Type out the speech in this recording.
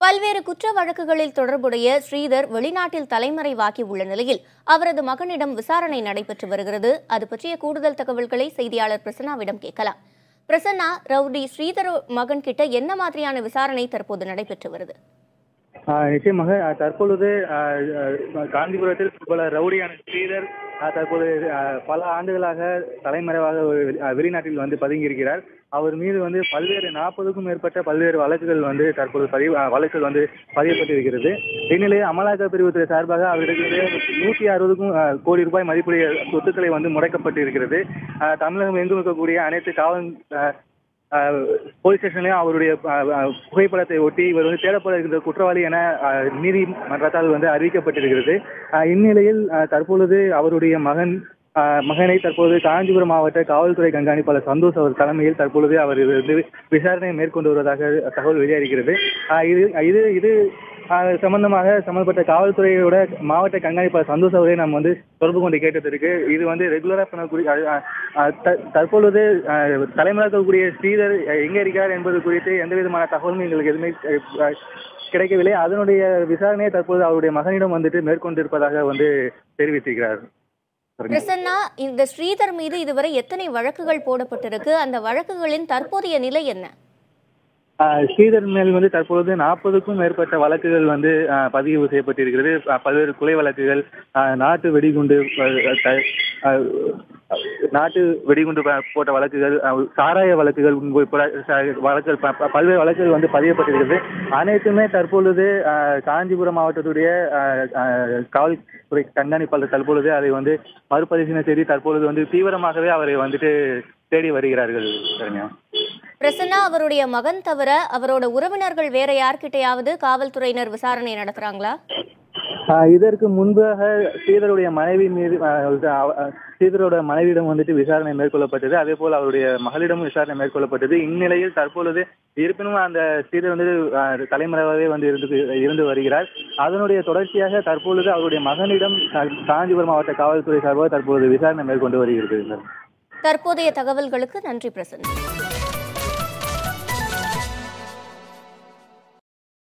பல்வேறு குற்ற வழக்குகளில் தொடர்புடைய ஸ்ரீதர் வெளிநாட்டில் தலைமறைவாகி உள்ள நிலையில் அவரது மகனிடம் விசாரணை நடைபெற்று வருகிறது. அது பற்றிய கூடுதல் தகவல்களை செய்தியாளர் பிரசன்னாவிடம் கேட்கலாம். பிரசன்னா, ரவுடி ஸ்ரீதர் மகன் கிட்ட என்ன மாதிரியான விசாரணை தற்போது நடைபெற்று வருது? நிச்சயமாக தற்பொழுது காஞ்சிபுரத்தில் பல ரவுடியான ஸ்ரீதர் தற்போது பல ஆண்டுகளாக தலைமறைவாக வெளிநாட்டில் வந்து பதுங்கியிருக்கிறார். அவர் மீது வந்து பல்வேறு 40க்கும் மேற்பட்ட பல்வேறு வழக்குகள் வந்து தற்போது வழக்குகள் வந்து பதியப்பட்டிருக்கிறது. இந்நிலையில் அமலாக்க பிரிவுத்துறை சார்பாக அவரிடத்திலே 160க்கும் கோடி ரூபாய் மதிப்புடைய சொத்துக்களை வந்து முடக்கப்பட்டிருக்கிறது. தமிழகம் எங்கும் இருக்கக்கூடிய அனைத்து காவல் போலீஸ் ஸ்டேஷன்லயும் அவருடைய புகைப்படத்தை ஒட்டி இவர் வந்து தேடப்பட இருக்கிற குற்றவாளி என நீதிமன்றத்தால் வந்து அறிவிக்கப்பட்டிருக்கிறது. இந்நிலையில் தற்பொழுது அவருடைய மகனை தற்போது காஞ்சிபுரம் மாவட்ட காவல்துறை கண்காணிப்பாளர் சந்தோஷ் அவர் தலைமையில் தற்பொழுது அவர் விசாரணையை மேற்கொண்டு வருவதாக தகவல் வெளியாகிறது. இது சம்பந்தமாக சம்பந்தப்பட்ட காவல்துறையோட மாவட்ட கண்காணிப்பாளர் சந்தோஷ் அவரை நாம் வந்து தொடர்பு கொண்டு கேட்டதற்கு இது வந்து ரெகுலரா பண்ணக்கூடிய தற்பொழுது தலைமறைக்கக்கூடிய ஸ்ரீதர் எங்க இருக்கிறார் என்பது குறித்து எந்த விதமான தகவலும் எங்களுக்கு எதுவுமே கிடைக்கவில்லை. அதனுடைய விசாரணையை தற்போது அவருடைய மகனிடம் வந்துட்டு மேற்கொண்டிருப்பதாக வந்து தெரிவித்திருக்கிறார். பிரசன்னா, இந்த ஸ்ரீதர் மீது இதுவரை எத்தனை வழக்குகள் போடப்பட்டிருக்கு? அந்த வழக்குகளின் தற்போதைய நிலை என்ன? ஸ்ரீதர் மேல் வந்து தற்பொழுது 40க்கும் மேற்பட்ட வழக்குகள் வந்து பதிவு செய்யப்பட்டிருக்கிறது. பல்வேறு கொலை வழக்குகள், நாட்டு வெடிகுண்டு போட்ட வழக்குகள், சாராய வழக்குகள், பல்வேறு வழக்குகள் வந்து பதியப்பட்டிருக்கிறது. அனைத்துமே தற்பொழுது காஞ்சிபுரம் மாவட்டத்துடைய காவல்துறை கண்காணிப்பாளர் தற்பொழுது அதை வந்து மறுபரிசீலனை செய்து தற்பொழுது வந்து தீவிரமாகவே அவரை வந்துட்டு தேடி வருகிறார்கள். பிரசன்னா, அவருடைய மகன் தவிர அவரோட உறவினர்கள் வேற யார்கிட்டையாவது காவல்துறையினர் விசாரணை நடத்துறாங்களா? இதற்கு முன்பாக ஸ்ரீதருடைய மனைவியிடம் வந்துட்டு விசாரணை மேற்கொள்ளப்பட்டது. அதே போல் அவருடைய மகளிடமும் விசாரணை மேற்கொள்ளப்பட்டது. இந்நிலையில் தற்பொழுது இருப்பினும் அந்த ஸ்ரீதர் வந்து தலைமறைவாகவே வந்து இருந்து வருகிறார். அதனுடைய தொடர்ச்சியாக தற்பொழுது அவருடைய மகனிடம் காஞ்சிபுரம் மாவட்ட காவல்துறை சார்பாக தற்பொழுது விசாரணை மேற்கொண்டு வருகிறது. தற்போதைய தகவல்களுக்கு நன்றி பிரசன்னா.